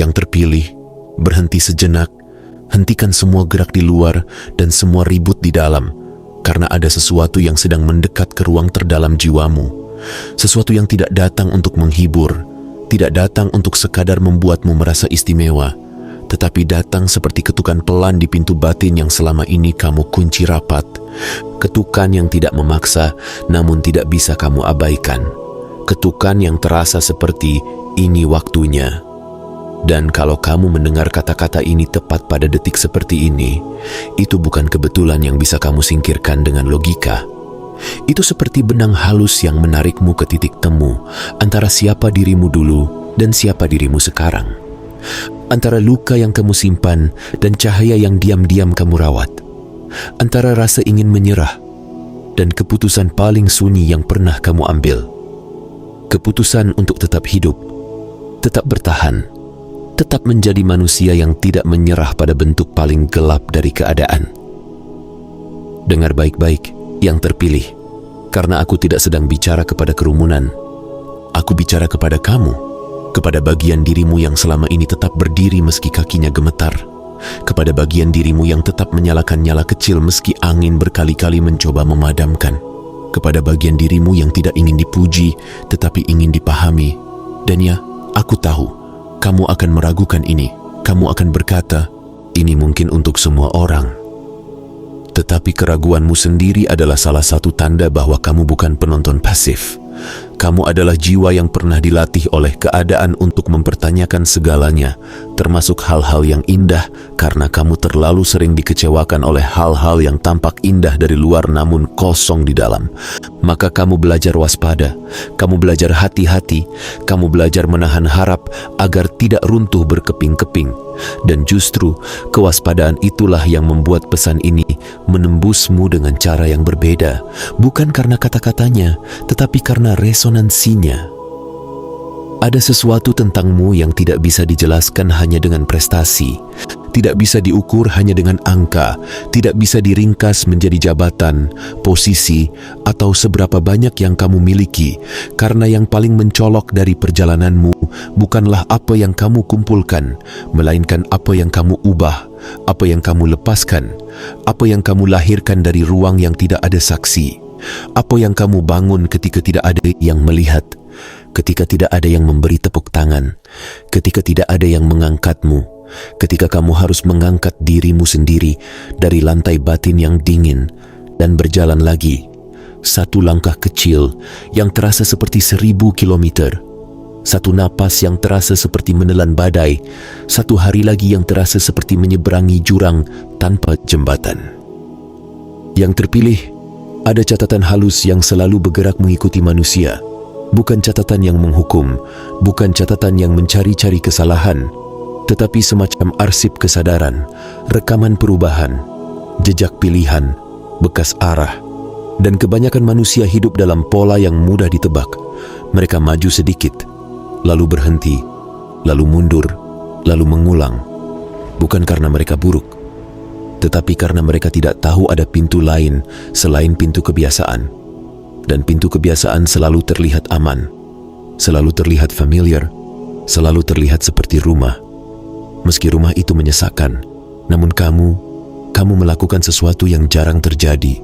Yang terpilih, berhenti sejenak, hentikan semua gerak di luar dan semua ribut di dalam, karena ada sesuatu yang sedang mendekat ke ruang terdalam jiwamu. Sesuatu yang tidak datang untuk menghibur, tidak datang untuk sekadar membuatmu merasa istimewa, tetapi datang seperti ketukan pelan di pintu batin yang selama ini kamu kunci rapat. Ketukan yang tidak memaksa, namun tidak bisa kamu abaikan. Ketukan yang terasa seperti ini waktunya. Dan kalau kamu mendengar kata-kata ini tepat pada detik seperti ini, itu bukan kebetulan yang bisa kamu singkirkan dengan logika. Itu seperti benang halus yang menarikmu ke titik temu antara siapa dirimu dulu dan siapa dirimu sekarang. Antara luka yang kamu simpan dan cahaya yang diam-diam kamu rawat. Antara rasa ingin menyerah dan keputusan paling sunyi yang pernah kamu ambil. Keputusan untuk tetap hidup, tetap bertahan, tetap menjadi manusia yang tidak menyerah pada bentuk paling gelap dari keadaan. Dengar baik-baik, yang terpilih, karena aku tidak sedang bicara kepada kerumunan. Aku bicara kepada kamu, kepada bagian dirimu yang selama ini tetap berdiri meski kakinya gemetar, kepada bagian dirimu yang tetap menyalakan nyala kecil meski angin berkali-kali mencoba memadamkan, kepada bagian dirimu yang tidak ingin dipuji tetapi ingin dipahami. Dan ya, aku tahu, kamu akan meragukan ini. Kamu akan berkata, ini mungkin untuk semua orang. Tetapi keraguanmu sendiri adalah salah satu tanda bahwa kamu bukan penonton pasif. Kamu adalah jiwa yang pernah dilatih oleh keadaan untuk mempertanyakan segalanya, termasuk hal-hal yang indah, karena kamu terlalu sering dikecewakan oleh hal-hal yang tampak indah dari luar namun kosong di dalam. Maka kamu belajar waspada, kamu belajar hati-hati, kamu belajar menahan harap agar tidak runtuh berkeping-keping. Dan justru kewaspadaan itulah yang membuat pesan ini menembusmu dengan cara yang berbeda, bukan karena kata-katanya, tetapi karena resonansinya. Ada sesuatu tentangmu yang tidak bisa dijelaskan hanya dengan prestasi, tidak bisa diukur hanya dengan angka, tidak bisa diringkas menjadi jabatan, posisi, atau seberapa banyak yang kamu miliki, karena yang paling mencolok dari perjalananmu bukanlah apa yang kamu kumpulkan, melainkan apa yang kamu ubah, apa yang kamu lepaskan, apa yang kamu lahirkan dari ruang yang tidak ada saksi, apa yang kamu bangun ketika tidak ada yang melihat, ketika tidak ada yang memberi tepuk tangan, ketika tidak ada yang mengangkatmu, ketika kamu harus mengangkat dirimu sendiri dari lantai batin yang dingin dan berjalan lagi, satu langkah kecil yang terasa seperti 1000 kilometer, satu napas yang terasa seperti menelan badai, satu hari lagi yang terasa seperti menyeberangi jurang tanpa jembatan. Yang terpilih, ada catatan halus yang selalu bergerak mengikuti manusia, bukan catatan yang menghukum, bukan catatan yang mencari-cari kesalahan, tetapi semacam arsip kesadaran, rekaman perubahan, jejak pilihan, bekas arah. Dan kebanyakan manusia hidup dalam pola yang mudah ditebak. Mereka maju sedikit, lalu berhenti, lalu mundur, lalu mengulang. Bukan karena mereka buruk, tetapi karena mereka tidak tahu ada pintu lain selain pintu kebiasaan. Dan pintu kebiasaan selalu terlihat aman, selalu terlihat familiar, selalu terlihat seperti rumah. Meski rumah itu menyesakkan, namun kamu melakukan sesuatu yang jarang terjadi.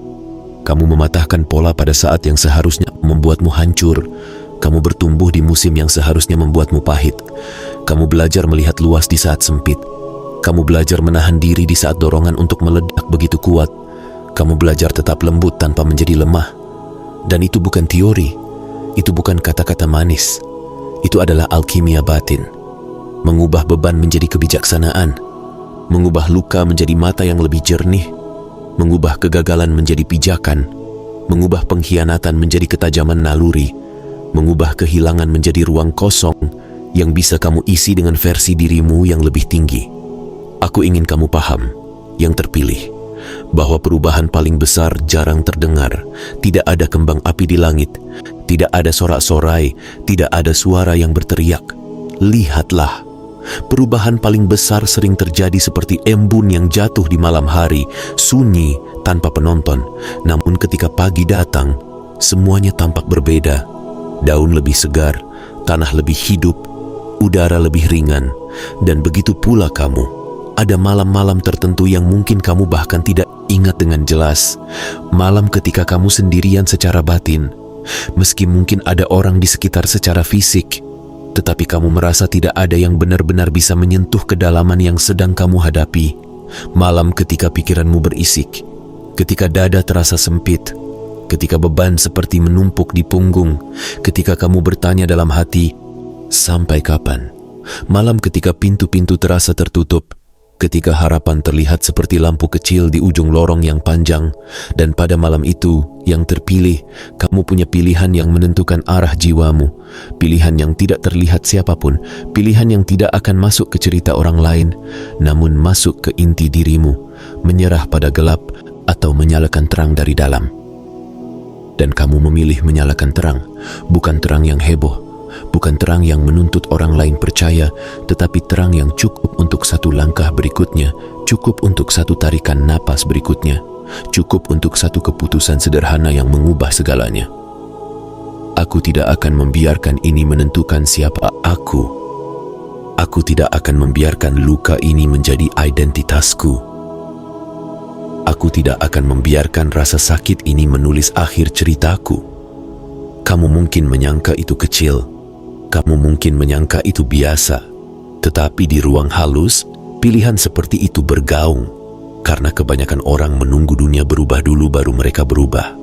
Kamu mematahkan pola pada saat yang seharusnya membuatmu hancur. Kamu bertumbuh di musim yang seharusnya membuatmu pahit. Kamu belajar melihat luas di saat sempit. Kamu belajar menahan diri di saat dorongan untuk meledak begitu kuat. Kamu belajar tetap lembut tanpa menjadi lemah. Dan itu bukan teori, itu bukan kata-kata manis. Itu adalah alkimia batin. Mengubah beban menjadi kebijaksanaan, mengubah luka menjadi mata yang lebih jernih, mengubah kegagalan menjadi pijakan, mengubah pengkhianatan menjadi ketajaman naluri, mengubah kehilangan menjadi ruang kosong yang bisa kamu isi dengan versi dirimu yang lebih tinggi. Aku ingin kamu paham, yang terpilih, bahwa perubahan paling besar jarang terdengar. Tidak ada kembang api di langit, tidak ada sorak-sorai, tidak ada suara yang berteriak. Lihatlah, perubahan paling besar sering terjadi seperti embun yang jatuh di malam hari, sunyi tanpa penonton. Namun ketika pagi datang, semuanya tampak berbeda. Daun lebih segar, tanah lebih hidup, udara lebih ringan, dan begitu pula kamu. Ada malam-malam tertentu yang mungkin kamu bahkan tidak ingat dengan jelas. Malam ketika kamu sendirian secara batin, meski mungkin ada orang di sekitar secara fisik, tetapi kamu merasa tidak ada yang benar-benar bisa menyentuh kedalaman yang sedang kamu hadapi. Malam ketika pikiranmu berisik, ketika dada terasa sempit, ketika beban seperti menumpuk di punggung, ketika kamu bertanya dalam hati, sampai kapan? Malam ketika pintu-pintu terasa tertutup, ketika harapan terlihat seperti lampu kecil di ujung lorong yang panjang, dan pada malam itu yang terpilih, kamu punya pilihan yang menentukan arah jiwamu, pilihan yang tidak terlihat siapapun, pilihan yang tidak akan masuk ke cerita orang lain, namun masuk ke inti dirimu, menyerah pada gelap atau menyalakan terang dari dalam. Dan kamu memilih menyalakan terang, bukan terang yang heboh, bukan terang yang menuntut orang lain percaya, tetapi terang yang cukup untuk satu langkah berikutnya, cukup untuk satu tarikan napas berikutnya, cukup untuk satu keputusan sederhana yang mengubah segalanya. Aku tidak akan membiarkan ini menentukan siapa aku. Aku tidak akan membiarkan luka ini menjadi identitasku. Aku tidak akan membiarkan rasa sakit ini menulis akhir ceritaku. Kamu mungkin menyangka itu kecil, kamu mungkin menyangka itu biasa, tetapi di ruang halus, pilihan seperti itu bergaung, karena kebanyakan orang menunggu dunia berubah dulu baru mereka berubah.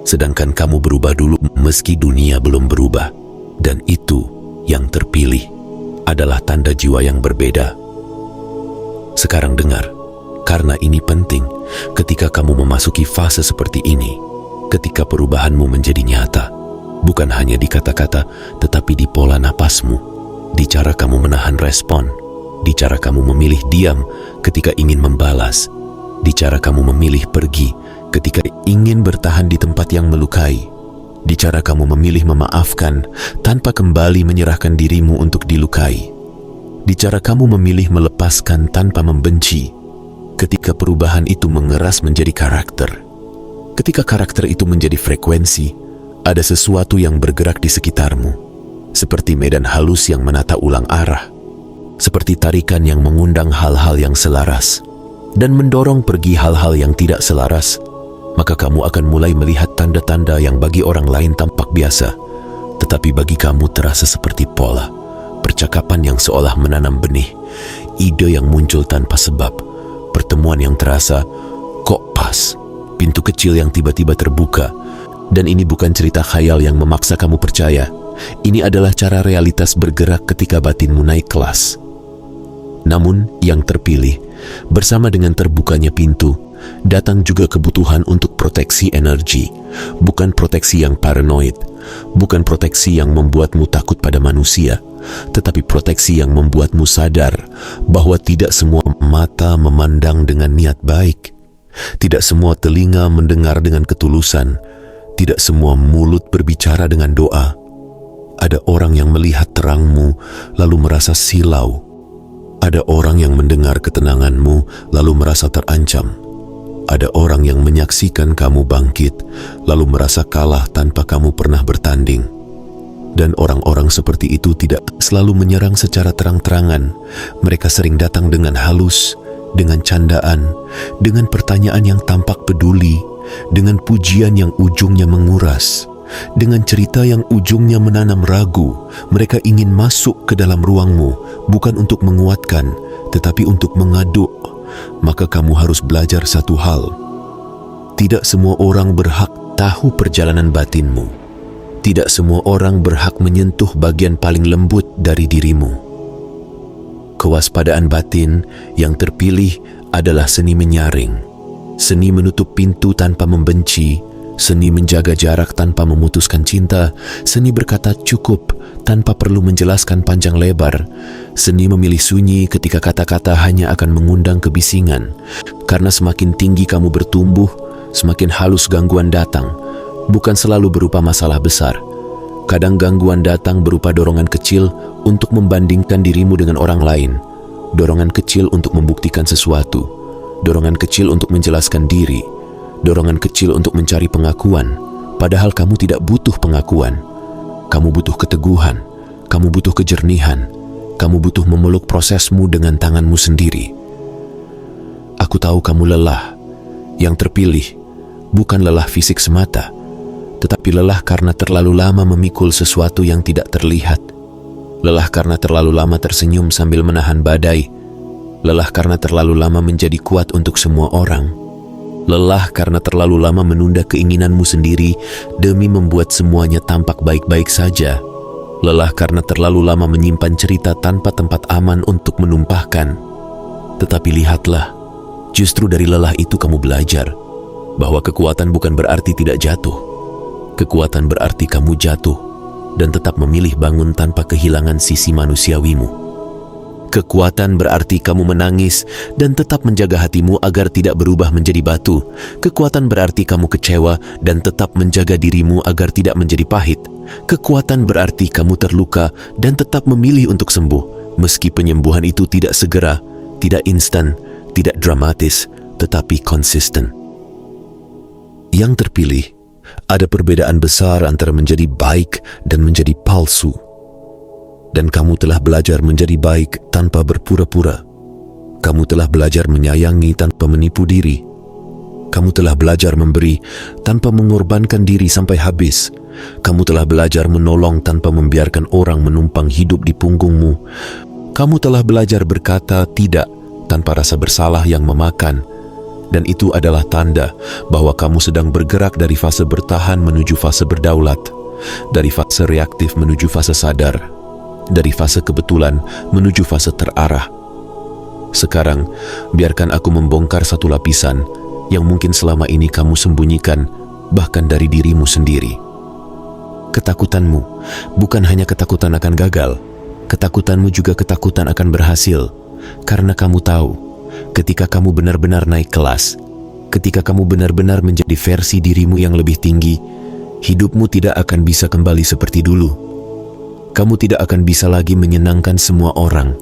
Sedangkan kamu berubah dulu meski dunia belum berubah, dan itu yang terpilih adalah tanda jiwa yang berbeda. Sekarang dengar, karena ini penting, ketika kamu memasuki fase seperti ini, ketika perubahanmu menjadi nyata, bukan hanya di kata-kata, tetapi di pola napasmu, di cara kamu menahan respon, di cara kamu memilih diam ketika ingin membalas, di cara kamu memilih pergi ketika ingin bertahan di tempat yang melukai, di cara kamu memilih memaafkan tanpa kembali menyerahkan dirimu untuk dilukai, di cara kamu memilih melepaskan tanpa membenci. Ketika perubahan itu mengeras menjadi karakter, ketika karakter itu menjadi frekuensi, ada sesuatu yang bergerak di sekitarmu, seperti medan halus yang menata ulang arah, seperti tarikan yang mengundang hal-hal yang selaras, dan mendorong pergi hal-hal yang tidak selaras. Maka kamu akan mulai melihat tanda-tanda yang bagi orang lain tampak biasa, tetapi bagi kamu terasa seperti pola, percakapan yang seolah menanam benih, ide yang muncul tanpa sebab, pertemuan yang terasa, kok pas, pintu kecil yang tiba-tiba terbuka. Dan ini bukan cerita khayal yang memaksa kamu percaya. Ini adalah cara realitas bergerak ketika batinmu naik kelas. Namun, yang terpilih, bersama dengan terbukanya pintu, datang juga kebutuhan untuk proteksi energi. Bukan proteksi yang paranoid, bukan proteksi yang membuatmu takut pada manusia, tetapi proteksi yang membuatmu sadar bahwa tidak semua mata memandang dengan niat baik, tidak semua telinga mendengar dengan ketulusan, tidak semua mulut berbicara dengan doa. Ada orang yang melihat terangmu lalu merasa silau. Ada orang yang mendengar ketenanganmu lalu merasa terancam. Ada orang yang menyaksikan kamu bangkit lalu merasa kalah tanpa kamu pernah bertanding. Dan orang-orang seperti itu tidak selalu menyerang secara terang-terangan. Mereka sering datang dengan halus, dengan candaan, dengan pertanyaan yang tampak peduli, dengan pujian yang ujungnya menguras, dengan cerita yang ujungnya menanam ragu. Mereka ingin masuk ke dalam ruangmu, bukan untuk menguatkan, tetapi untuk mengaduk. Maka kamu harus belajar satu hal. Tidak semua orang berhak tahu perjalanan batinmu. Tidak semua orang berhak menyentuh bagian paling lembut dari dirimu. Kewaspadaan batin yang terpilih adalah seni menyaring, seni menutup pintu tanpa membenci, seni menjaga jarak tanpa memutuskan cinta, seni berkata cukup tanpa perlu menjelaskan panjang lebar, seni memilih sunyi ketika kata-kata hanya akan mengundang kebisingan. Karena semakin tinggi kamu bertumbuh, semakin halus gangguan datang, bukan selalu berupa masalah besar. Kadang gangguan datang berupa dorongan kecil untuk membandingkan dirimu dengan orang lain, dorongan kecil untuk membuktikan sesuatu, dorongan kecil untuk menjelaskan diri, dorongan kecil untuk mencari pengakuan, padahal kamu tidak butuh pengakuan. Kamu butuh keteguhan, kamu butuh kejernihan, Kamu butuh memeluk prosesmu dengan tanganmu sendiri. Aku tahu kamu lelah. Yang terpilih bukan lelah fisik semata, tetapi lelah karena terlalu lama memikul sesuatu yang tidak terlihat. Lelah karena terlalu lama tersenyum sambil menahan badai. Lelah karena terlalu lama menjadi kuat untuk semua orang. Lelah karena terlalu lama menunda keinginanmu sendiri demi membuat semuanya tampak baik-baik saja. Lelah karena terlalu lama menyimpan cerita tanpa tempat aman untuk menumpahkan. Tetapi lihatlah, justru dari lelah itu kamu belajar bahwa kekuatan bukan berarti tidak jatuh. Kekuatan berarti kamu jatuh dan tetap memilih bangun tanpa kehilangan sisi manusiawimu. Kekuatan berarti kamu menangis dan tetap menjaga hatimu agar tidak berubah menjadi batu. Kekuatan berarti kamu kecewa dan tetap menjaga dirimu agar tidak menjadi pahit. Kekuatan berarti kamu terluka dan tetap memilih untuk sembuh, meski penyembuhan itu tidak segera, tidak instan, tidak dramatis, tetapi konsisten. Yang terpilih, ada perbedaan besar antara menjadi baik dan menjadi palsu. Dan kamu telah belajar menjadi baik tanpa berpura-pura. Kamu telah belajar menyayangi tanpa menipu diri. Kamu telah belajar memberi tanpa mengorbankan diri sampai habis. Kamu telah belajar menolong tanpa membiarkan orang menumpang hidup di punggungmu. Kamu telah belajar berkata tidak tanpa rasa bersalah yang memakan. Dan itu adalah tanda bahwa kamu sedang bergerak dari fase bertahan menuju fase berdaulat, dari fase reaktif menuju fase sadar, dari fase kebetulan menuju fase terarah. Sekarang, biarkan aku membongkar satu lapisan yang mungkin selama ini kamu sembunyikan, bahkan dari dirimu sendiri. Ketakutanmu bukan hanya ketakutan akan gagal, ketakutanmu juga ketakutan akan berhasil, karena kamu tahu, ketika kamu benar-benar naik kelas, ketika kamu benar-benar menjadi versi dirimu yang lebih tinggi, hidupmu tidak akan bisa kembali seperti dulu. Kamu tidak akan bisa lagi menyenangkan semua orang.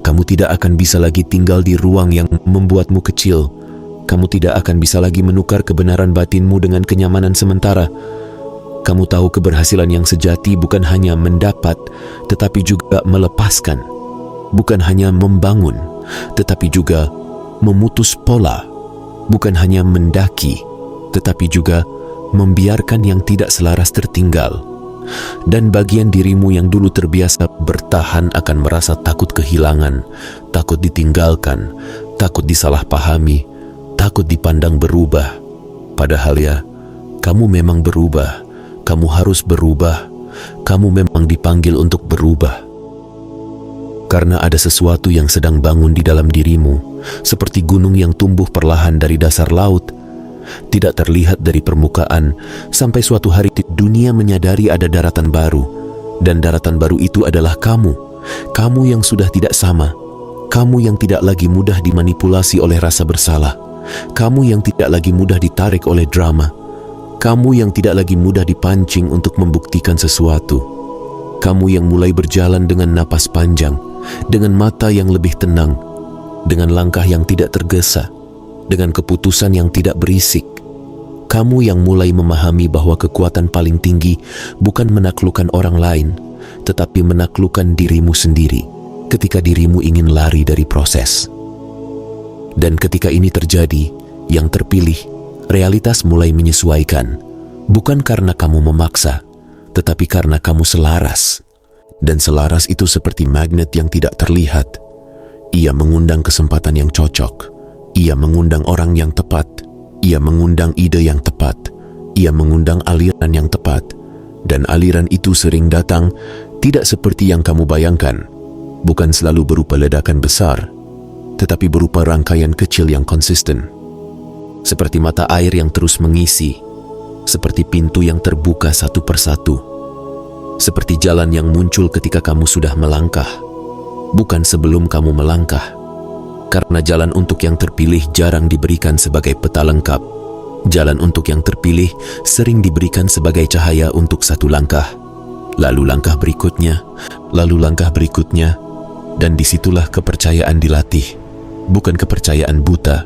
Kamu tidak akan bisa lagi tinggal di ruang yang membuatmu kecil. Kamu tidak akan bisa lagi menukar kebenaran batinmu dengan kenyamanan sementara. Kamu tahu keberhasilan yang sejati bukan hanya mendapat, tetapi juga melepaskan. Bukan hanya membangun, tetapi juga memutus pola. Bukan hanya mendaki, tetapi juga membiarkan yang tidak selaras tertinggal. Dan bagian dirimu yang dulu terbiasa bertahan akan merasa takut kehilangan, takut ditinggalkan, takut disalahpahami, takut dipandang berubah. Padahal ya, kamu memang berubah, kamu harus berubah, kamu memang dipanggil untuk berubah. Karena ada sesuatu yang sedang bangun di dalam dirimu, seperti gunung yang tumbuh perlahan dari dasar laut, tidak terlihat dari permukaan, sampai suatu hari dunia menyadari ada daratan baru, dan daratan baru itu adalah kamu. Kamu yang sudah tidak sama, kamu yang tidak lagi mudah dimanipulasi oleh rasa bersalah, kamu yang tidak lagi mudah ditarik oleh drama, kamu yang tidak lagi mudah dipancing untuk membuktikan sesuatu, kamu yang mulai berjalan dengan napas panjang, dengan mata yang lebih tenang, dengan langkah yang tidak tergesa, dengan keputusan yang tidak berisik. Kamu yang mulai memahami bahwa kekuatan paling tinggi bukan menaklukkan orang lain, tetapi menaklukkan dirimu sendiri ketika dirimu ingin lari dari proses. Dan ketika ini terjadi, yang terpilih, realitas mulai menyesuaikan, bukan karena kamu memaksa, tetapi karena kamu selaras. Dan selaras itu seperti magnet yang tidak terlihat. Ia mengundang kesempatan yang cocok. Ia mengundang orang yang tepat. Ia mengundang ide yang tepat. Ia mengundang aliran yang tepat. Dan aliran itu sering datang tidak seperti yang kamu bayangkan. Bukan selalu berupa ledakan besar, tetapi berupa rangkaian kecil yang konsisten. Seperti mata air yang terus mengisi. Seperti pintu yang terbuka satu persatu. Seperti jalan yang muncul ketika kamu sudah melangkah, bukan sebelum kamu melangkah. Karena jalan untuk yang terpilih jarang diberikan sebagai peta lengkap. Jalan untuk yang terpilih sering diberikan sebagai cahaya untuk satu langkah, lalu langkah berikutnya, lalu langkah berikutnya, dan disitulah kepercayaan dilatih. Bukan kepercayaan buta,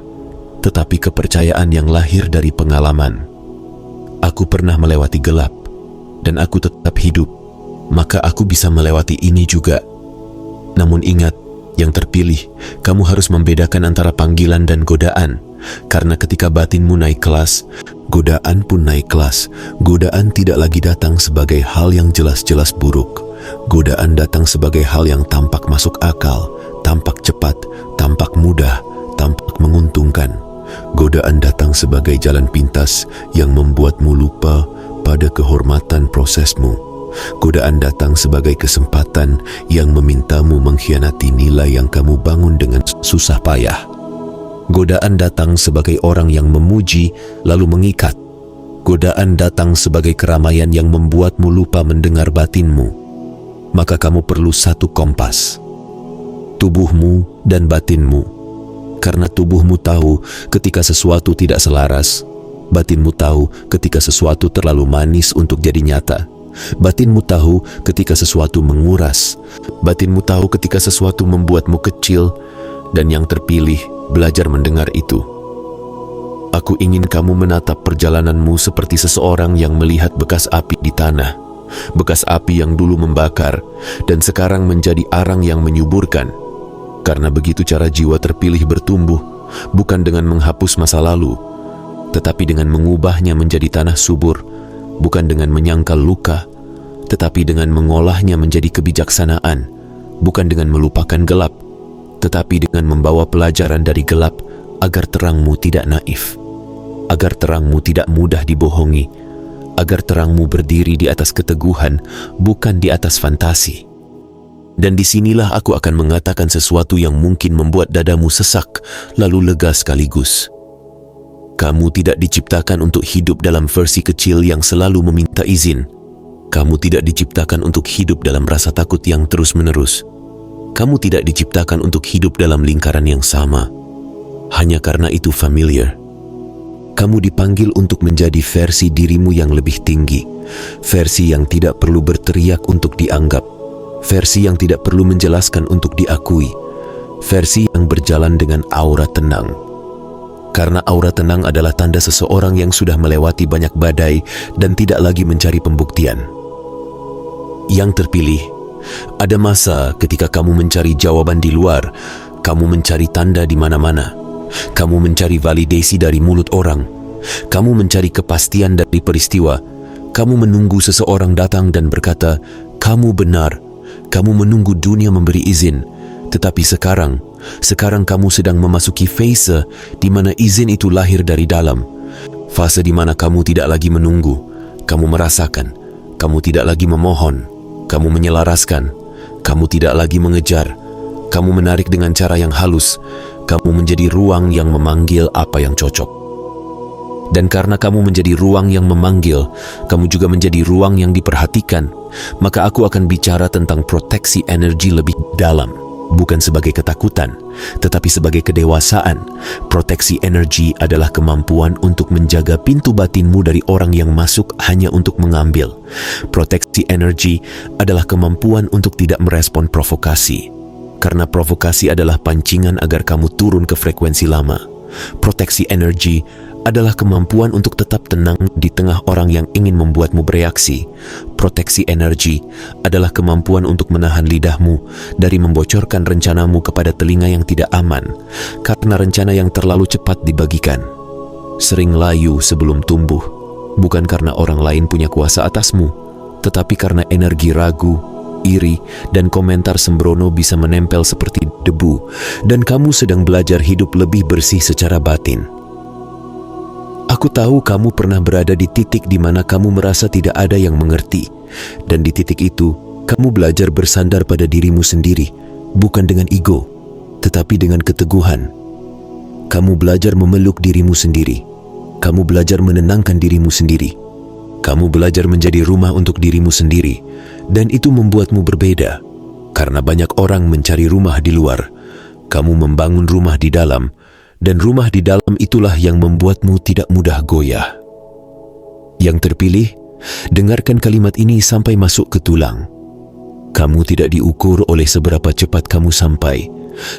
tetapi kepercayaan yang lahir dari pengalaman. Aku pernah melewati gelap, dan aku tetap hidup. Maka aku bisa melewati ini juga. Namun ingat, yang terpilih, kamu harus membedakan antara panggilan dan godaan. Karena ketika batinmu naik kelas, godaan pun naik kelas. Godaan tidak lagi datang sebagai hal yang jelas-jelas buruk. Godaan datang sebagai hal yang tampak masuk akal, tampak cepat, tampak mudah, tampak menguntungkan. Godaan datang sebagai jalan pintas yang membuatmu lupa pada kehormatan prosesmu. Godaan datang sebagai kesempatan yang memintamu mengkhianati nilai yang kamu bangun dengan susah payah. Godaan datang sebagai orang yang memuji lalu mengikat. Godaan datang sebagai keramaian yang membuatmu lupa mendengar batinmu. Maka kamu perlu satu kompas, tubuhmu dan batinmu. Karena tubuhmu tahu ketika sesuatu tidak selaras, batinmu tahu ketika sesuatu terlalu manis untuk jadi nyata. Batinmu tahu ketika sesuatu menguras, batinmu tahu ketika sesuatu membuatmu kecil, dan yang terpilih belajar mendengar itu. Aku ingin kamu menatap perjalananmu seperti seseorang yang melihat bekas api di tanah, bekas api yang dulu membakar dan sekarang menjadi arang yang menyuburkan. Karena begitu cara jiwa terpilih bertumbuh, bukan dengan menghapus masa lalu, tetapi dengan mengubahnya menjadi tanah subur, bukan dengan menyangkal luka, tetapi dengan mengolahnya menjadi kebijaksanaan, bukan dengan melupakan gelap, tetapi dengan membawa pelajaran dari gelap agar terangmu tidak naif, agar terangmu tidak mudah dibohongi, agar terangmu berdiri di atas keteguhan, bukan di atas fantasi. Dan disinilah aku akan mengatakan sesuatu yang mungkin membuat dadamu sesak, lalu lega sekaligus. Kamu tidak diciptakan untuk hidup dalam versi kecil yang selalu meminta izin. Kamu tidak diciptakan untuk hidup dalam rasa takut yang terus-menerus. Kamu tidak diciptakan untuk hidup dalam lingkaran yang sama, hanya karena itu familiar. Kamu dipanggil untuk menjadi versi dirimu yang lebih tinggi, versi yang tidak perlu berteriak untuk dianggap, versi yang tidak perlu menjelaskan untuk diakui, versi yang berjalan dengan aura tenang. Karena aura tenang adalah tanda seseorang yang sudah melewati banyak badai dan tidak lagi mencari pembuktian. Yang terpilih, ada masa ketika kamu mencari jawaban di luar, kamu mencari tanda di mana-mana, kamu mencari validasi dari mulut orang, kamu mencari kepastian dari peristiwa, kamu menunggu seseorang datang dan berkata, kamu benar, kamu menunggu dunia memberi izin. Tetapi sekarang kamu sedang memasuki fase di mana izin itu lahir dari dalam. Fase di mana kamu tidak lagi menunggu, kamu merasakan, kamu tidak lagi memohon, kamu menyelaraskan, kamu tidak lagi mengejar, kamu menarik dengan cara yang halus, kamu menjadi ruang yang memanggil apa yang cocok. Dan karena kamu menjadi ruang yang memanggil, kamu juga menjadi ruang yang diperhatikan, maka aku akan bicara tentang proteksi energi lebih dalam. Bukan sebagai ketakutan, tetapi sebagai kedewasaan. Proteksi energi adalah kemampuan untuk menjaga pintu batinmu dari orang yang masuk hanya untuk mengambil. Proteksi energi adalah kemampuan untuk tidak merespon provokasi, karena provokasi adalah pancingan agar kamu turun ke frekuensi lama. Proteksi energi adalah kemampuan untuk tetap tenang di tengah orang yang ingin membuatmu bereaksi. Proteksi energi adalah kemampuan untuk menahan lidahmu dari membocorkan rencanamu kepada telinga yang tidak aman, karena rencana yang terlalu cepat dibagikan sering layu sebelum tumbuh, bukan karena orang lain punya kuasa atasmu, tetapi karena energi ragu, iri, dan komentar sembrono bisa menempel seperti debu, dan kamu sedang belajar hidup lebih bersih secara batin. Aku tahu kamu pernah berada di titik di mana kamu merasa tidak ada yang mengerti, dan di titik itu, kamu belajar bersandar pada dirimu sendiri, bukan dengan ego, tetapi dengan keteguhan. Kamu belajar memeluk dirimu sendiri, kamu belajar menenangkan dirimu sendiri, kamu belajar menjadi rumah untuk dirimu sendiri, dan itu membuatmu berbeda. Karena banyak orang mencari rumah di luar, kamu membangun rumah di dalam, dan rumah di dalam itulah yang membuatmu tidak mudah goyah. Yang terpilih, dengarkan kalimat ini sampai masuk ke tulang. Kamu tidak diukur oleh seberapa cepat kamu sampai,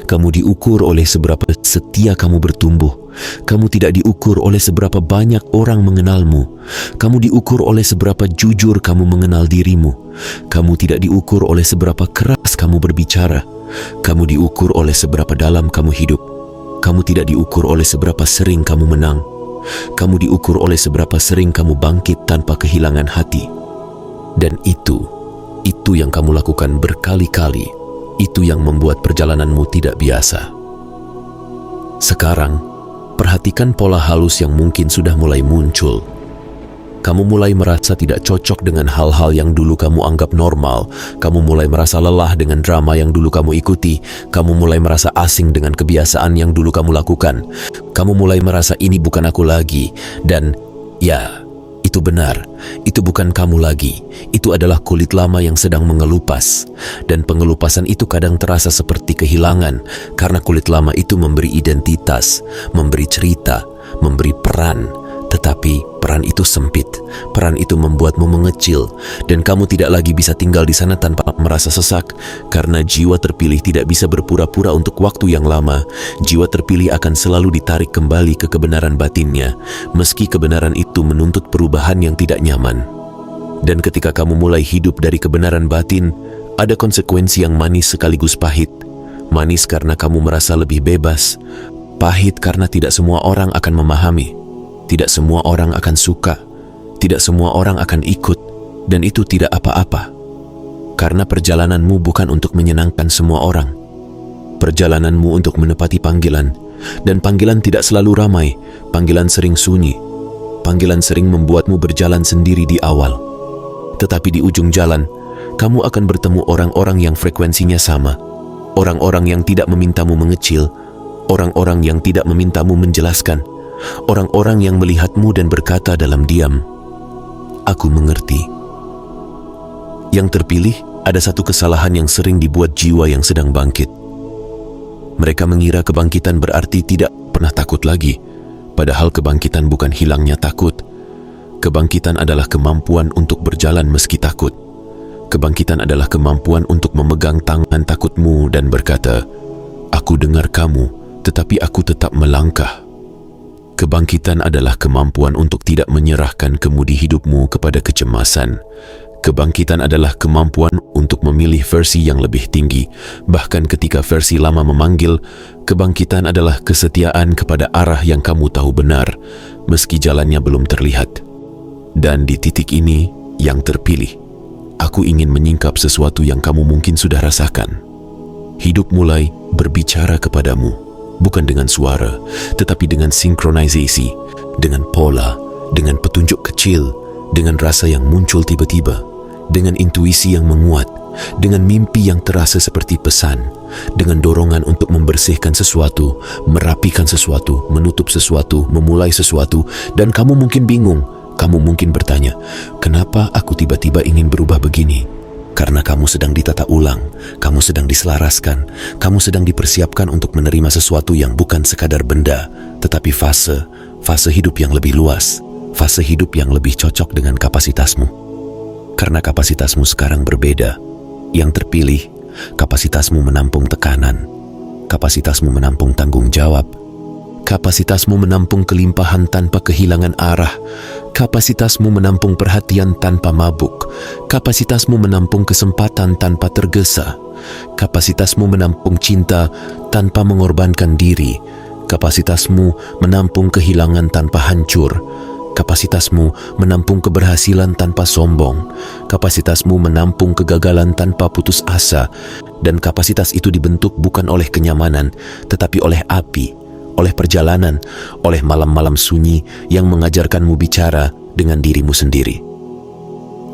Kamu diukur oleh seberapa setia kamu bertumbuh. Kamu tidak diukur oleh seberapa banyak orang mengenalmu. Kamu diukur oleh seberapa jujur kamu mengenal dirimu. Kamu tidak diukur oleh seberapa keras kamu berbicara. Kamu diukur oleh seberapa dalam kamu hidup. Kamu tidak diukur oleh seberapa sering kamu menang. Kamu diukur oleh seberapa sering kamu bangkit tanpa kehilangan hati. Dan itu yang kamu lakukan berkali-kali. Itu yang membuat perjalananmu tidak biasa. Sekarang, perhatikan pola halus yang mungkin sudah mulai muncul. Kamu mulai merasa tidak cocok dengan hal-hal yang dulu kamu anggap normal. Kamu mulai merasa lelah dengan drama yang dulu kamu ikuti. Kamu mulai merasa asing dengan kebiasaan yang dulu kamu lakukan. Kamu mulai merasa ini bukan aku lagi. Dan ya, itu benar. Itu bukan kamu lagi. Itu adalah kulit lama yang sedang mengelupas. Dan pengelupasan itu kadang terasa seperti kehilangan. Karena kulit lama itu memberi identitas, memberi cerita, memberi peran. Tetapi peran itu sempit, peran itu membuatmu mengecil, dan kamu tidak lagi bisa tinggal di sana tanpa merasa sesak, karena jiwa terpilih tidak bisa berpura-pura untuk waktu yang lama. Jiwa terpilih akan selalu ditarik kembali ke kebenaran batinnya, meski kebenaran itu menuntut perubahan yang tidak nyaman. Dan ketika kamu mulai hidup dari kebenaran batin, ada konsekuensi yang manis sekaligus pahit. Manis karena kamu merasa lebih bebas, pahit karena tidak semua orang akan memahami. Tidak semua orang akan suka, tidak semua orang akan ikut, dan itu tidak apa-apa. Karena perjalananmu bukan untuk menyenangkan semua orang. Perjalananmu untuk menepati panggilan, dan panggilan tidak selalu ramai, panggilan sering sunyi. Panggilan sering membuatmu berjalan sendiri di awal. Tetapi di ujung jalan, kamu akan bertemu orang-orang yang frekuensinya sama. Orang-orang yang tidak memintamu mengecil, orang-orang yang tidak memintamu menjelaskan. Orang-orang yang melihatmu dan berkata dalam diam, "Aku mengerti." Yang terpilih, ada satu kesalahan yang sering dibuat jiwa yang sedang bangkit. Mereka mengira kebangkitan berarti tidak pernah takut lagi, padahal kebangkitan bukan hilangnya takut. Kebangkitan adalah kemampuan untuk berjalan meski takut. Kebangkitan adalah kemampuan untuk memegang tangan takutmu dan berkata, "Aku dengar kamu, tetapi aku tetap melangkah." Kebangkitan adalah kemampuan untuk tidak menyerahkan kemudi hidupmu kepada kecemasan. Kebangkitan adalah kemampuan untuk memilih versi yang lebih tinggi. Bahkan ketika versi lama memanggil, kebangkitan adalah kesetiaan kepada arah yang kamu tahu benar, meski jalannya belum terlihat. Dan di titik ini, yang terpilih, aku ingin menyingkap sesuatu yang kamu mungkin sudah rasakan. Hidup mulai berbicara kepadamu. Bukan dengan suara, tetapi dengan sinkronisasi, dengan pola, dengan petunjuk kecil, dengan rasa yang muncul tiba-tiba, dengan intuisi yang menguat, dengan mimpi yang terasa seperti pesan, dengan dorongan untuk membersihkan sesuatu, merapikan sesuatu, menutup sesuatu, memulai sesuatu, dan kamu mungkin bingung, kamu mungkin bertanya, kenapa aku tiba-tiba ingin berubah begini? Karena kamu sedang ditata ulang, kamu sedang diselaraskan, kamu sedang dipersiapkan untuk menerima sesuatu yang bukan sekadar benda, tetapi fase hidup yang lebih luas, fase hidup yang lebih cocok dengan kapasitasmu. Karena kapasitasmu sekarang berbeda. Yang terpilih, kapasitasmu menampung tekanan, kapasitasmu menampung tanggung jawab, kapasitasmu menampung kelimpahan tanpa kehilangan arah, kapasitasmu menampung perhatian tanpa mabuk, kapasitasmu menampung kesempatan tanpa tergesa, kapasitasmu menampung cinta tanpa mengorbankan diri, kapasitasmu menampung kehilangan tanpa hancur, kapasitasmu menampung keberhasilan tanpa sombong, kapasitasmu menampung kegagalan tanpa putus asa, dan kapasitas itu dibentuk bukan oleh kenyamanan, tetapi oleh api, oleh perjalanan, oleh malam-malam sunyi yang mengajarkanmu bicara dengan dirimu sendiri.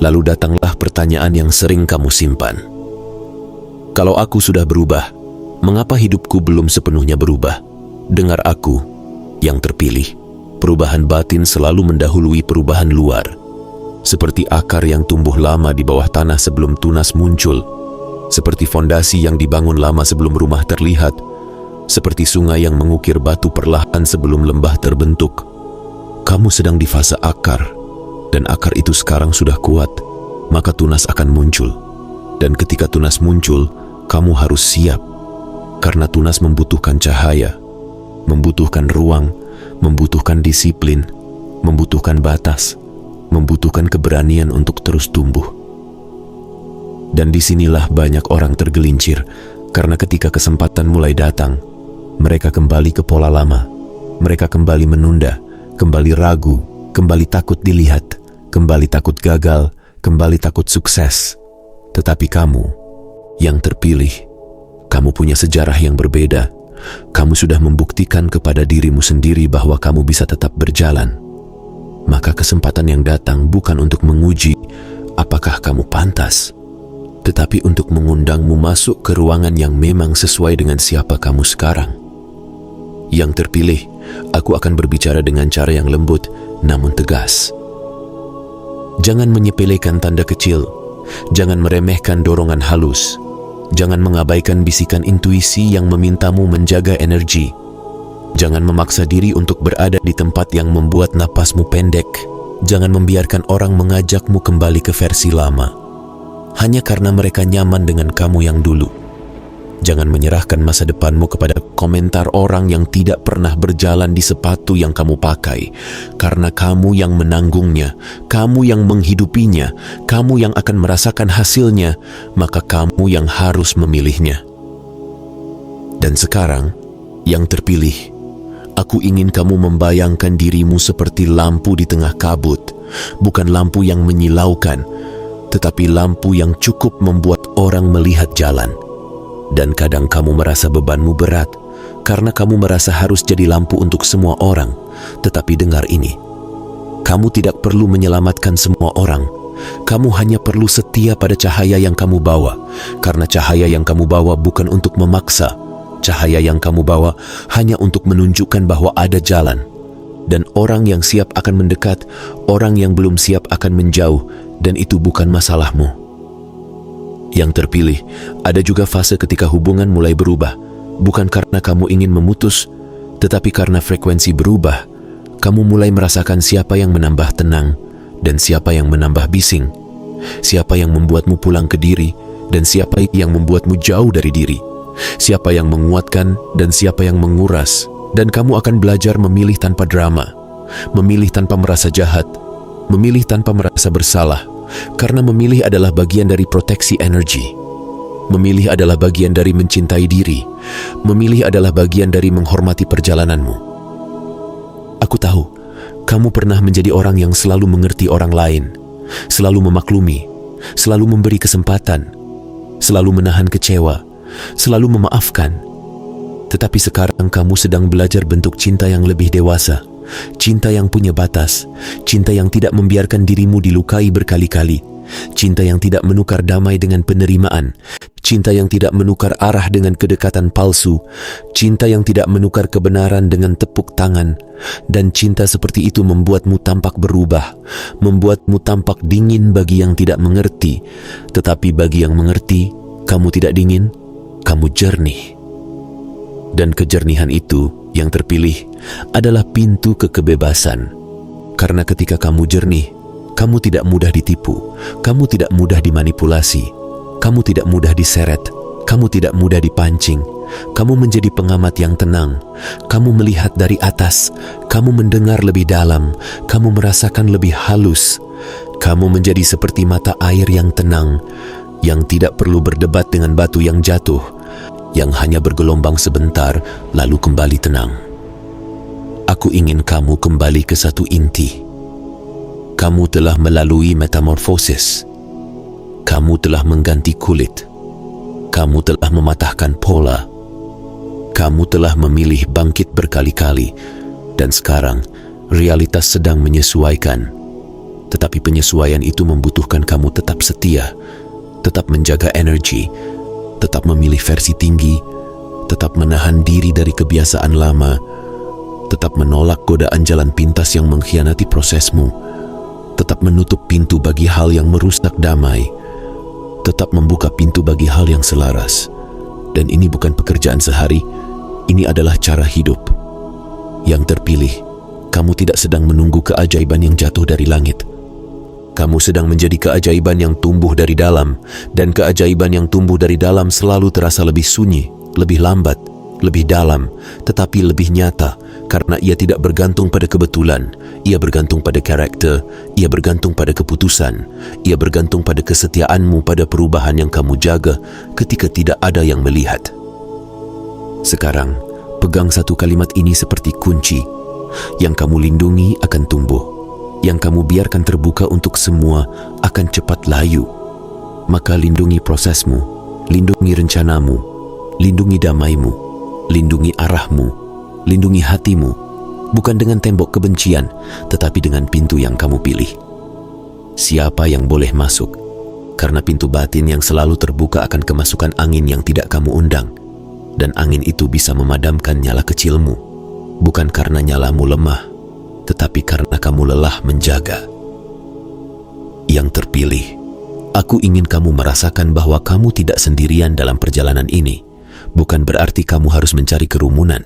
Lalu datanglah pertanyaan yang sering kamu simpan. Kalau aku sudah berubah, mengapa hidupku belum sepenuhnya berubah? Dengar aku, yang terpilih. Perubahan batin selalu mendahului perubahan luar. Seperti akar yang tumbuh lama di bawah tanah sebelum tunas muncul. Seperti fondasi yang dibangun lama sebelum rumah terlihat. Seperti sungai yang mengukir batu perlahan sebelum lembah terbentuk. Kamu sedang di fase akar, dan akar itu sekarang sudah kuat, maka tunas akan muncul. Dan ketika tunas muncul, kamu harus siap. karena tunas membutuhkan cahaya, membutuhkan ruang, membutuhkan disiplin, membutuhkan batas, membutuhkan keberanian untuk terus tumbuh. Dan disinilah banyak orang tergelincir, karena ketika kesempatan mulai datang, mereka kembali ke pola lama. Mereka kembali menunda, kembali ragu, kembali takut dilihat, kembali takut gagal, kembali takut sukses. Tetapi kamu, yang terpilih, kamu punya sejarah yang berbeda. Kamu sudah membuktikan kepada dirimu sendiri bahwa kamu bisa tetap berjalan. Maka kesempatan yang datang bukan untuk menguji apakah kamu pantas, tetapi untuk mengundangmu masuk ke ruangan yang memang sesuai dengan siapa kamu sekarang. Yang terpilih, aku akan berbicara dengan cara yang lembut namun tegas. Jangan menyepelekan tanda kecil, jangan meremehkan dorongan halus, jangan mengabaikan bisikan intuisi yang memintamu menjaga energi. Jangan memaksa diri untuk berada di tempat yang membuat napasmu pendek. Jangan membiarkan orang mengajakmu kembali ke versi lama hanya karena mereka nyaman dengan kamu yang dulu. Jangan menyerahkan masa depanmu kepada komentar orang yang tidak pernah berjalan di sepatu yang kamu pakai, karena kamu yang menanggungnya, kamu yang menghidupinya, kamu yang akan merasakan hasilnya, maka kamu yang harus memilihnya. Dan sekarang, yang terpilih, aku ingin kamu membayangkan dirimu seperti lampu di tengah kabut, bukan lampu yang menyilaukan, tetapi lampu yang cukup membuat orang melihat jalan. Dan kadang kamu merasa bebanmu berat, karena kamu merasa harus jadi lampu untuk semua orang. Tetapi dengar ini, kamu tidak perlu menyelamatkan semua orang. Kamu hanya perlu setia pada cahaya yang kamu bawa, karena cahaya yang kamu bawa bukan untuk memaksa. Cahaya yang kamu bawa hanya untuk menunjukkan bahwa ada jalan. Dan orang yang siap akan mendekat, orang yang belum siap akan menjauh, dan itu bukan masalahmu. Yang terpilih, ada juga fase ketika hubungan mulai berubah, bukan karena kamu ingin memutus, tetapi karena frekuensi berubah. Kamu mulai merasakan siapa yang menambah tenang, dan siapa yang menambah bising, siapa yang membuatmu pulang ke diri, dan siapa yang membuatmu jauh dari diri, siapa yang menguatkan, dan siapa yang menguras. Dan kamu akan belajar memilih tanpa drama, memilih tanpa merasa jahat, memilih tanpa merasa bersalah, karena memilih adalah bagian dari proteksi energi. Memilih adalah bagian dari mencintai diri. Memilih adalah bagian dari menghormati perjalananmu. Aku tahu, kamu pernah menjadi orang yang selalu mengerti orang lain, selalu memaklumi, selalu memberi kesempatan, selalu menahan kecewa, selalu memaafkan. Tetapi sekarang kamu sedang belajar bentuk cinta yang lebih dewasa. Cinta yang punya batas, cinta yang tidak membiarkan dirimu dilukai berkali-kali, cinta yang tidak menukar damai dengan penerimaan, cinta yang tidak menukar arah dengan kedekatan palsu, cinta yang tidak menukar kebenaran dengan tepuk tangan. Dan cinta seperti itu membuatmu tampak berubah, membuatmu tampak dingin bagi yang tidak mengerti. Tetapi bagi yang mengerti, kamu tidak dingin, kamu jernih. Dan kejernihan itu, yang terpilih, adalah pintu ke kebebasan. Karena ketika kamu jernih, kamu tidak mudah ditipu, kamu tidak mudah dimanipulasi, kamu tidak mudah diseret, kamu tidak mudah dipancing. Kamu menjadi pengamat yang tenang, kamu melihat dari atas, kamu mendengar lebih dalam, kamu merasakan lebih halus. Kamu menjadi seperti mata air yang tenang, yang tidak perlu berdebat dengan batu yang jatuh, yang hanya bergelombang sebentar lalu kembali tenang. Aku ingin kamu kembali ke satu inti. Kamu telah melalui metamorfosis. Kamu telah mengganti kulit. Kamu telah mematahkan pola. Kamu telah memilih bangkit berkali-kali, dan sekarang realitas sedang menyesuaikan. Tetapi penyesuaian itu membutuhkan kamu tetap setia, tetap menjaga energi, tetap memilih versi tinggi, tetap menahan diri dari kebiasaan lama, tetap menolak godaan jalan pintas yang mengkhianati prosesmu, tetap menutup pintu bagi hal yang merusak damai, tetap membuka pintu bagi hal yang selaras. Dan ini bukan pekerjaan sehari, ini adalah cara hidup. Yang terpilih, kamu tidak sedang menunggu keajaiban yang jatuh dari langit. Kamu sedang menjadi keajaiban yang tumbuh dari dalam, dan keajaiban yang tumbuh dari dalam selalu terasa lebih sunyi, lebih lambat, lebih dalam, tetapi lebih nyata, karena ia tidak bergantung pada kebetulan, ia bergantung pada karakter, ia bergantung pada keputusan, ia bergantung pada kesetiaanmu pada perubahan yang kamu jaga ketika tidak ada yang melihat. Sekarang, pegang satu kalimat ini seperti kunci. Yang kamu lindungi akan tumbuh, yang kamu biarkan terbuka untuk semua akan cepat layu. Maka lindungi prosesmu, lindungi rencanamu, lindungi damaimu, lindungi arahmu, lindungi hatimu, bukan dengan tembok kebencian, tetapi dengan pintu yang kamu pilih. Siapa yang boleh masuk? Karena pintu batin yang selalu terbuka akan kemasukan angin yang tidak kamu undang, dan angin itu bisa memadamkan nyala kecilmu, bukan karena nyalamu lemah, tetapi karena kamu lelah menjaga. Yang terpilih, aku ingin kamu merasakan bahwa kamu tidak sendirian dalam perjalanan ini. Bukan berarti kamu harus mencari kerumunan,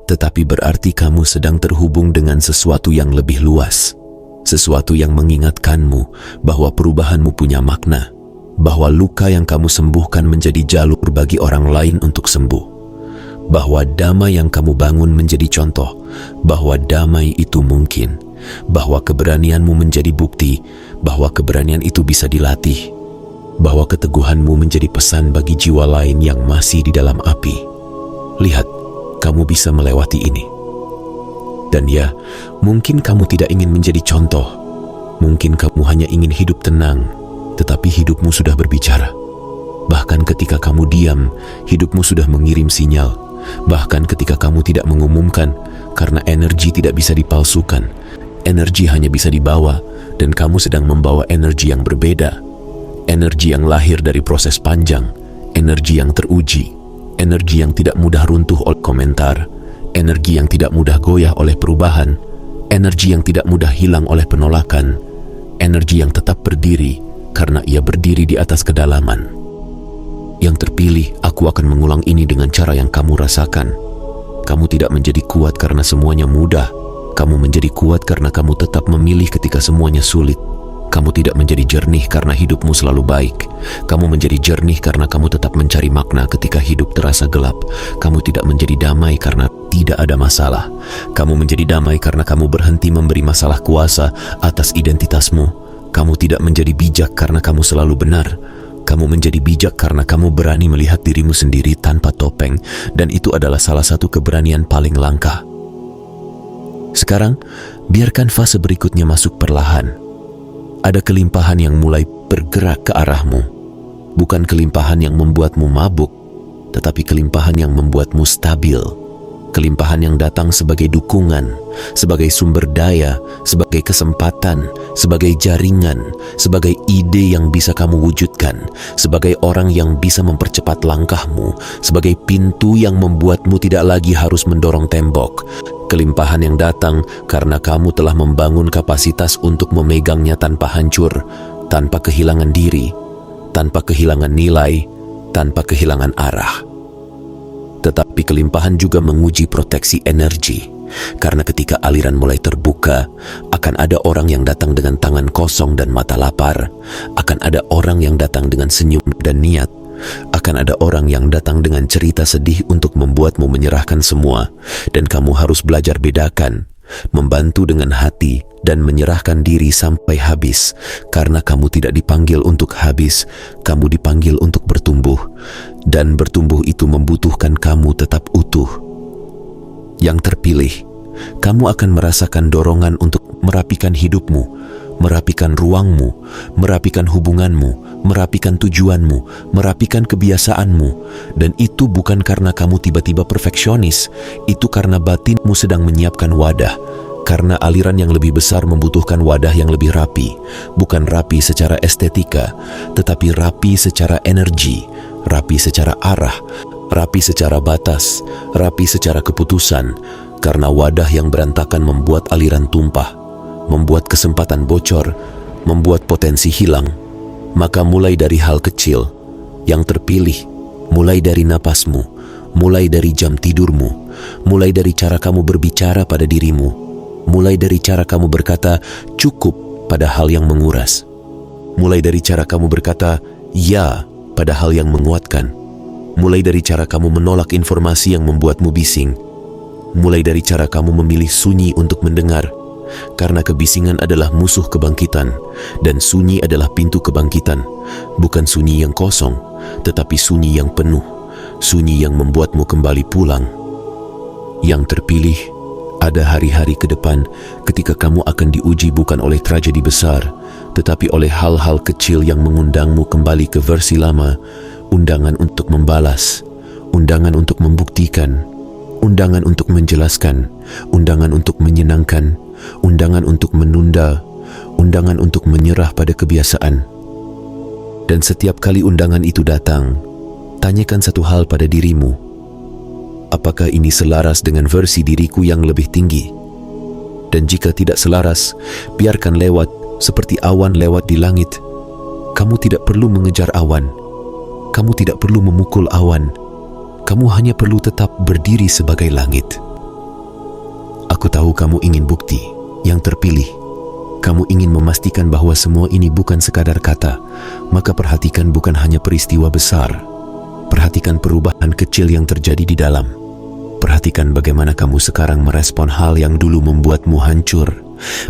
tetapi berarti kamu sedang terhubung dengan sesuatu yang lebih luas. Sesuatu yang mengingatkanmu bahwa perubahanmu punya makna, bahwa luka yang kamu sembuhkan menjadi jalur bagi orang lain untuk sembuh, bahwa damai yang kamu bangun menjadi contoh, bahwa damai itu mungkin, bahwa keberanianmu menjadi bukti, bahwa keberanian itu bisa dilatih, bahwa keteguhanmu menjadi pesan bagi jiwa lain yang masih di dalam api. Lihat, kamu bisa melewati ini. Dan ya, mungkin kamu tidak ingin menjadi contoh, mungkin kamu hanya ingin hidup tenang, tetapi hidupmu sudah berbicara. Bahkan ketika kamu diam, hidupmu sudah mengirim sinyal. Bahkan ketika kamu tidak mengumumkan, karena energi tidak bisa dipalsukan, energi hanya bisa dibawa, dan kamu sedang membawa energi yang berbeda. Energi yang lahir dari proses panjang, energi yang teruji, energi yang tidak mudah runtuh oleh komentar, energi yang tidak mudah goyah oleh perubahan, energi yang tidak mudah hilang oleh penolakan, energi yang tetap berdiri karena ia berdiri di atas kedalaman. Yang terpilih, aku akan mengulang ini dengan cara yang kamu rasakan. Kamu tidak menjadi kuat karena semuanya mudah. Kamu menjadi kuat karena kamu tetap memilih ketika semuanya sulit. Kamu tidak menjadi jernih karena hidupmu selalu baik. Kamu menjadi jernih karena kamu tetap mencari makna ketika hidup terasa gelap. Kamu tidak menjadi damai karena tidak ada masalah. Kamu menjadi damai karena kamu berhenti memberi masalah kuasa atas identitasmu. Kamu tidak menjadi bijak karena kamu selalu benar. Kamu menjadi bijak karena kamu berani melihat dirimu sendiri tanpa topeng, dan itu adalah salah satu keberanian paling langka. Sekarang, biarkan fase berikutnya masuk perlahan. Ada kelimpahan yang mulai bergerak ke arahmu. Bukan kelimpahan yang membuatmu mabuk, tetapi kelimpahan yang membuatmu stabil. Kelimpahan yang datang sebagai dukungan, sebagai sumber daya, sebagai kesempatan, sebagai jaringan, sebagai ide yang bisa kamu wujudkan, sebagai orang yang bisa mempercepat langkahmu, sebagai pintu yang membuatmu tidak lagi harus mendorong tembok. Kelimpahan yang datang karena kamu telah membangun kapasitas untuk memegangnya tanpa hancur, tanpa kehilangan diri, tanpa kehilangan nilai, tanpa kehilangan arah. Tetapi kelimpahan juga menguji proteksi energi, karena ketika aliran mulai terbuka, akan ada orang yang datang dengan tangan kosong dan mata lapar, akan ada orang yang datang dengan senyum dan niat, akan ada orang yang datang dengan cerita sedih untuk membuatmu menyerahkan semua, dan kamu harus belajar bedakan, membantu dengan hati, dan menyerahkan diri sampai habis, karena kamu tidak dipanggil untuk habis, kamu dipanggil untuk bertumbuh, dan bertumbuh itu membutuhkan kamu tetap utuh. Yang terpilih, kamu akan merasakan dorongan untuk merapikan hidupmu, merapikan ruangmu, merapikan hubunganmu, merapikan tujuanmu, merapikan kebiasaanmu, dan itu bukan karena kamu tiba-tiba perfeksionis, itu karena batinmu sedang menyiapkan wadah. Karena aliran yang lebih besar membutuhkan wadah yang lebih rapi, bukan rapi secara estetika, tetapi rapi secara energi, rapi secara arah, rapi secara batas, rapi secara keputusan. Karena wadah yang berantakan membuat aliran tumpah, membuat kesempatan bocor, membuat potensi hilang. Maka mulai dari hal kecil yang terpilih, mulai dari napasmu, mulai dari jam tidurmu, mulai dari cara kamu berbicara pada dirimu, mulai dari cara kamu berkata cukup pada hal yang menguras, mulai dari cara kamu berkata ya pada hal yang menguatkan, Mulai dari cara kamu menolak informasi yang membuatmu bising. Mulai dari cara kamu memilih sunyi untuk mendengar. Karena kebisingan adalah musuh kebangkitan, dan sunyi adalah pintu kebangkitan. Bukan sunyi yang kosong, tetapi sunyi yang penuh. Sunyi yang membuatmu kembali pulang. Yang terpilih, ada hari-hari ke depan ketika kamu akan diuji bukan oleh tragedi besar, tetapi oleh hal-hal kecil yang mengundangmu kembali ke versi lama. Undangan untuk membalas, undangan untuk membuktikan, undangan untuk menjelaskan, undangan untuk menyenangkan, undangan untuk menunda, undangan untuk menyerah pada kebiasaan. Dan setiap kali undangan itu datang, tanyakan satu hal pada dirimu. Apakah ini selaras dengan versi diriku yang lebih tinggi? Dan jika tidak selaras, biarkan lewat seperti awan lewat di langit. Kamu tidak perlu mengejar awan. Kamu tidak perlu memukul awan. Kamu hanya perlu tetap berdiri sebagai langit. Aku tahu kamu ingin bukti yang terpilih. Kamu ingin memastikan bahwa semua ini bukan sekadar kata. Maka perhatikan bukan hanya peristiwa besar. Perhatikan perubahan kecil yang terjadi di dalam. Perhatikan bagaimana kamu sekarang merespon hal yang dulu membuatmu hancur.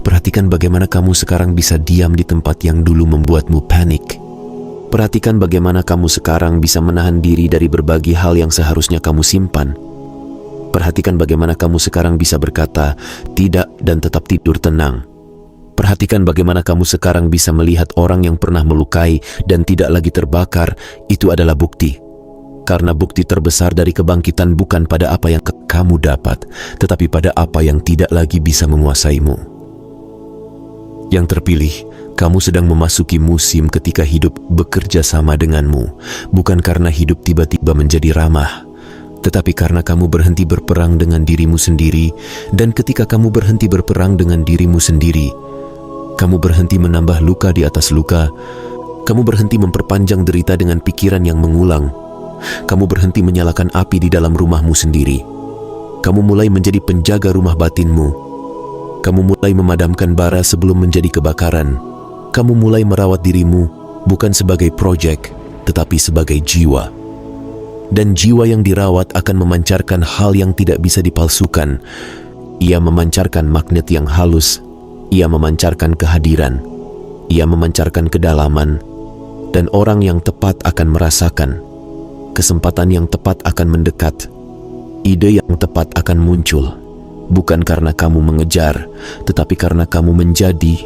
Perhatikan bagaimana kamu sekarang bisa diam di tempat yang dulu membuatmu panik. Perhatikan bagaimana kamu sekarang bisa menahan diri dari berbagai hal yang seharusnya kamu simpan. Perhatikan bagaimana kamu sekarang bisa berkata tidak dan tetap tidur tenang. Perhatikan bagaimana kamu sekarang bisa melihat orang yang pernah melukai dan tidak lagi terbakar. Itu adalah bukti. Karena bukti terbesar dari kebangkitan bukan pada apa yang kamu dapat, tetapi pada apa yang tidak lagi bisa menguasaimu. Yang terpilih, kamu sedang memasuki musim ketika hidup bekerja sama denganmu, bukan karena hidup tiba-tiba menjadi ramah, tetapi karena kamu berhenti berperang dengan dirimu sendiri. Dan ketika kamu berhenti berperang dengan dirimu sendiri, kamu berhenti menambah luka di atas luka. Kamu berhenti memperpanjang derita dengan pikiran yang mengulang. Kamu berhenti menyalakan api di dalam rumahmu sendiri. Kamu mulai menjadi penjaga rumah batinmu. Kamu mulai memadamkan bara sebelum menjadi kebakaran. Kamu mulai merawat dirimu bukan sebagai proyek, tetapi sebagai jiwa. Dan jiwa yang dirawat akan memancarkan hal yang tidak bisa dipalsukan. Ia memancarkan magnet yang halus. Ia memancarkan kehadiran. Ia memancarkan kedalaman. Dan orang yang tepat akan merasakan. Kesempatan yang tepat akan mendekat. Ide yang tepat akan muncul. Bukan karena kamu mengejar, tetapi karena kamu menjadi.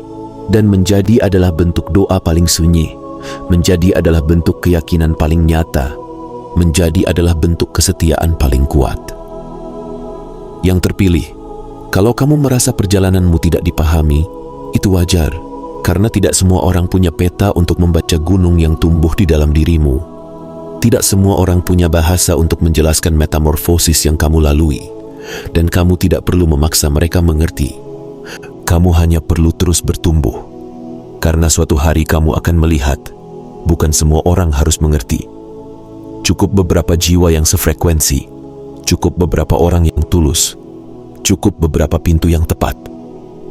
Dan menjadi adalah bentuk doa paling sunyi. Menjadi adalah bentuk keyakinan paling nyata. Menjadi adalah bentuk kesetiaan paling kuat. Yang terpilih, kalau kamu merasa perjalananmu tidak dipahami, itu wajar. Karena tidak semua orang punya peta untuk membaca gunung yang tumbuh di dalam dirimu. Tidak semua orang punya bahasa untuk menjelaskan metamorfosis yang kamu lalui. Dan kamu tidak perlu memaksa mereka mengerti. Kamu hanya perlu terus bertumbuh. Karena suatu hari kamu akan melihat, bukan semua orang harus mengerti. Cukup beberapa jiwa yang sefrekuensi. Cukup beberapa orang yang tulus. Cukup beberapa pintu yang tepat.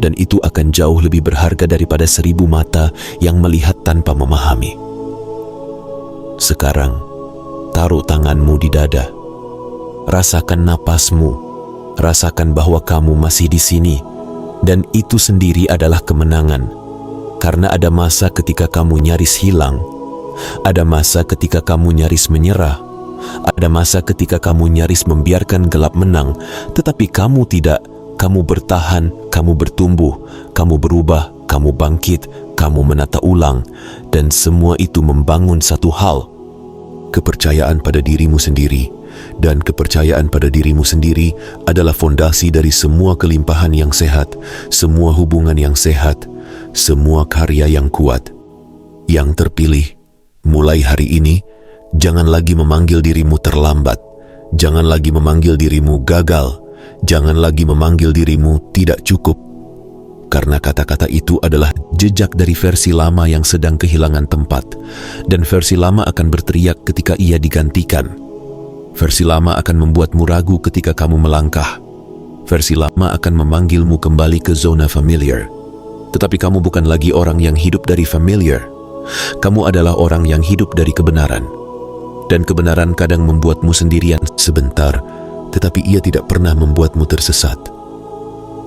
Dan itu akan jauh lebih berharga daripada 1000 mata yang melihat tanpa memahami. Sekarang, taruh tanganmu di dada. Rasakan napasmu. Rasakan bahwa kamu masih di sini. Dan itu sendiri adalah kemenangan. Karena ada masa ketika kamu nyaris hilang. Ada masa ketika kamu nyaris menyerah. Ada masa ketika kamu nyaris membiarkan gelap menang. Tetapi kamu tidak. Kamu bertahan, kamu bertumbuh, kamu berubah, kamu bangkit, kamu menata ulang. Dan semua itu membangun satu hal. Kepercayaan pada dirimu sendiri. Dan kepercayaan pada dirimu sendiri adalah fondasi dari semua kelimpahan yang sehat, semua hubungan yang sehat, semua karya yang kuat. Yang terpilih, mulai hari ini, jangan lagi memanggil dirimu terlambat. Jangan lagi memanggil dirimu gagal. Jangan lagi memanggil dirimu tidak cukup. Karena kata-kata itu adalah jejak dari versi lama yang sedang kehilangan tempat. Dan versi lama akan berteriak ketika ia digantikan. Versi lama akan membuatmu ragu ketika kamu melangkah. Versi lama akan memanggilmu kembali ke zona familiar. Tetapi kamu bukan lagi orang yang hidup dari familiar. Kamu adalah orang yang hidup dari kebenaran. Dan kebenaran kadang membuatmu sendirian sebentar, tetapi ia tidak pernah membuatmu tersesat.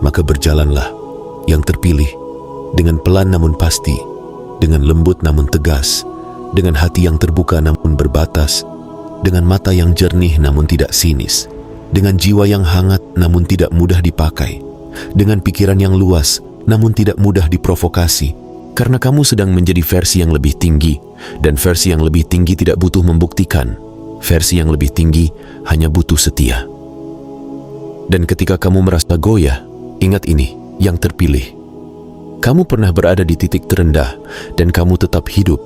Maka berjalanlah, yang terpilih, dengan pelan namun pasti, dengan lembut namun tegas, dengan hati yang terbuka namun berbatas, dengan mata yang jernih namun tidak sinis, dengan jiwa yang hangat namun tidak mudah dipakai, dengan pikiran yang luas namun tidak mudah diprovokasi, karena kamu sedang menjadi versi yang lebih tinggi, dan versi yang lebih tinggi tidak butuh membuktikan. Versi yang lebih tinggi hanya butuh setia. Dan ketika kamu merasa goyah, ingat ini, yang terpilih. Kamu pernah berada di titik terendah, dan kamu tetap hidup.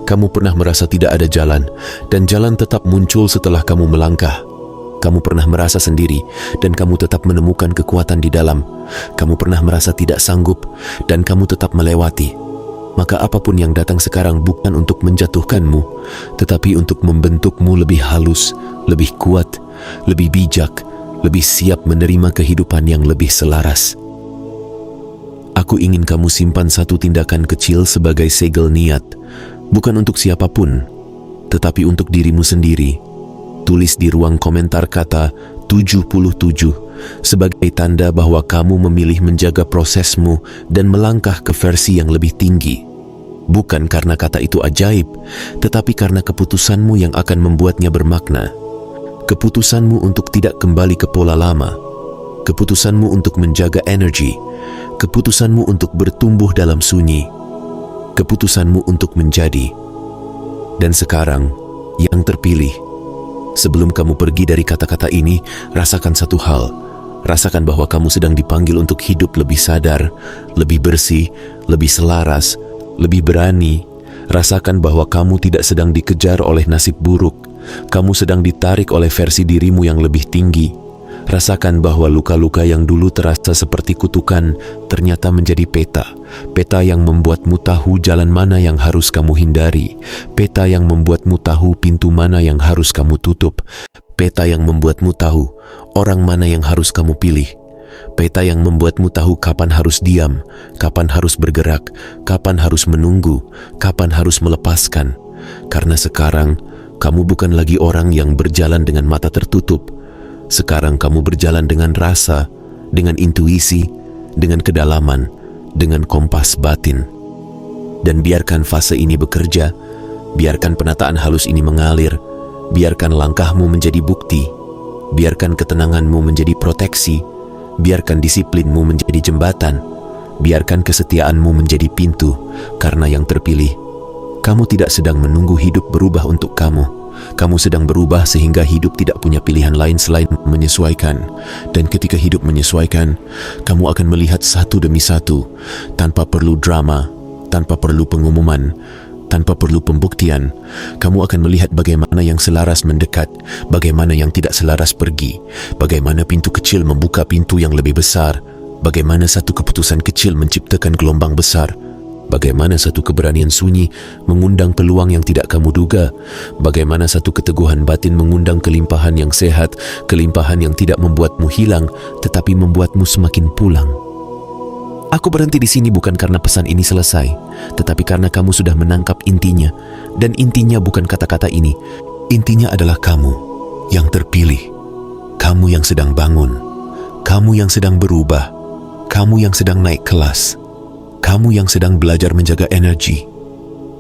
Kamu pernah merasa tidak ada jalan, dan jalan tetap muncul setelah kamu melangkah. Kamu pernah merasa sendiri, dan kamu tetap menemukan kekuatan di dalam. Kamu pernah merasa tidak sanggup, dan kamu tetap melewati. Maka apapun yang datang sekarang bukan untuk menjatuhkanmu, tetapi untuk membentukmu lebih halus, lebih kuat, lebih bijak, lebih siap menerima kehidupan yang lebih selaras. Aku ingin kamu simpan satu tindakan kecil sebagai segel niat, bukan untuk siapapun, tetapi untuk dirimu sendiri. Tulis di ruang komentar kata 77 sebagai tanda bahwa kamu memilih menjaga prosesmu dan melangkah ke versi yang lebih tinggi. Bukan karena kata itu ajaib, tetapi karena keputusanmu yang akan membuatnya bermakna. Keputusanmu untuk tidak kembali ke pola lama. Keputusanmu untuk menjaga energi. Keputusanmu untuk bertumbuh dalam sunyi. Keputusanmu untuk menjadi. Dan sekarang, yang terpilih. Sebelum kamu pergi dari kata-kata ini, rasakan satu hal. Rasakan bahwa kamu sedang dipanggil untuk hidup lebih sadar, lebih bersih, lebih selaras, lebih berani. Rasakan bahwa kamu tidak sedang dikejar oleh nasib buruk. Kamu sedang ditarik oleh versi dirimu yang lebih tinggi. Rasakan bahwa luka-luka yang dulu terasa seperti kutukan ternyata menjadi peta. Peta yang membuatmu tahu jalan mana yang harus kamu hindari. Peta yang membuatmu tahu pintu mana yang harus kamu tutup. Peta yang membuatmu tahu orang mana yang harus kamu pilih. Peta yang membuatmu tahu kapan harus diam, kapan harus bergerak, kapan harus menunggu, kapan harus melepaskan. Karena sekarang, kamu bukan lagi orang yang berjalan dengan mata tertutup. Sekarang kamu berjalan dengan rasa, dengan intuisi, dengan kedalaman, dengan kompas batin. Dan biarkan fase ini bekerja, biarkan penataan halus ini mengalir, biarkan langkahmu menjadi bukti, biarkan ketenanganmu menjadi proteksi, biarkan disiplinmu menjadi jembatan, biarkan kesetiaanmu menjadi pintu, karena yang terpilih, kamu tidak sedang menunggu hidup berubah untuk kamu. Kamu sedang berubah sehingga hidup tidak punya pilihan lain selain menyesuaikan. Dan ketika hidup menyesuaikan, kamu akan melihat satu demi satu, tanpa perlu drama, tanpa perlu pengumuman, tanpa perlu pembuktian. Kamu akan melihat bagaimana yang selaras mendekat, bagaimana yang tidak selaras pergi, bagaimana pintu kecil membuka pintu yang lebih besar, bagaimana satu keputusan kecil menciptakan gelombang besar, bagaimana satu keberanian sunyi mengundang peluang yang tidak kamu duga, bagaimana satu keteguhan batin mengundang kelimpahan yang sehat, kelimpahan yang tidak membuatmu hilang, tetapi membuatmu semakin pulang. Aku berhenti di sini bukan karena pesan ini selesai, tetapi karena kamu sudah menangkap intinya. Dan intinya bukan kata-kata ini. Intinya adalah kamu yang terpilih. Kamu yang sedang bangun. Kamu yang sedang berubah. Kamu yang sedang naik kelas. Kamu yang sedang belajar menjaga energi.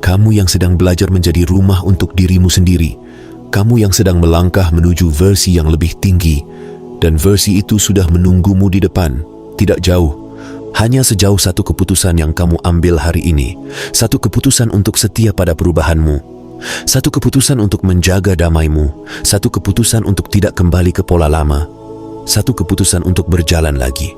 Kamu yang sedang belajar menjadi rumah untuk dirimu sendiri. Kamu yang sedang melangkah menuju versi yang lebih tinggi. Dan versi itu sudah menunggumu di depan, tidak jauh. Hanya sejauh satu keputusan yang kamu ambil hari ini. Satu keputusan untuk setia pada perubahanmu. Satu keputusan untuk menjaga damaimu. Satu keputusan untuk tidak kembali ke pola lama. Satu keputusan untuk berjalan lagi.